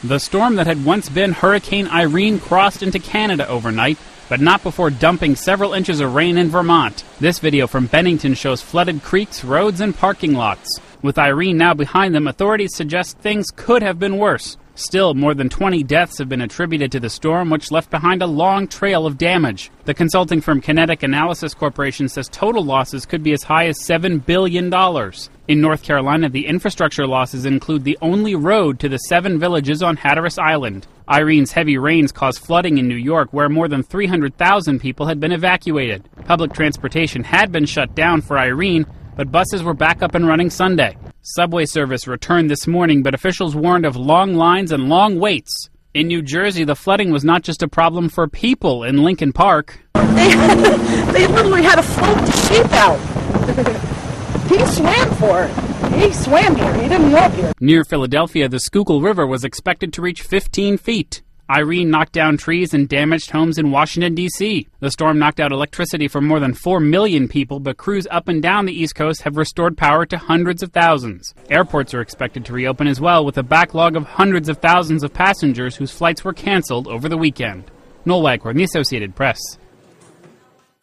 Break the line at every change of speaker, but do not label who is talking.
The storm that had once been Hurricane Irene crossed into Canada overnight, but not before dumping several inches of rain in Vermont. This video from Bennington shows flooded creeks, roads, and parking lots. With Irene now behind them, authorities suggest things could have been worse. Still, more than 20 deaths have been attributed to the storm, which left behind a long trail of damage. The consulting firm Kinetic Analysis Corporation says total losses could be as high as $7 billion. In North Carolina, the infrastructure losses include the only road to the 7 villages on Hatteras Island. Irene's heavy rains caused flooding in New York, where more than 300,000 people had been evacuated. Public transportation had been shut down for Irene, but buses were back up and running Sunday. Subway service returned this morning, but officials warned of long lines and long waits. In New Jersey, the flooding was not just a problem for people in Lincoln Park.
They literally had to float the sheep out. He swam for it. He swam here. He didn't walk here.
Near Philadelphia, the Schuylkill River was expected to reach 15 feet. Irene knocked down trees and damaged homes in Washington, D.C. The storm knocked out electricity for more than 4 million people, but crews up and down the East Coast have restored power to hundreds of thousands. Airports are expected to reopen as well, with a backlog of hundreds of thousands of passengers whose flights were canceled over the weekend. Noel Wagner, the Associated Press.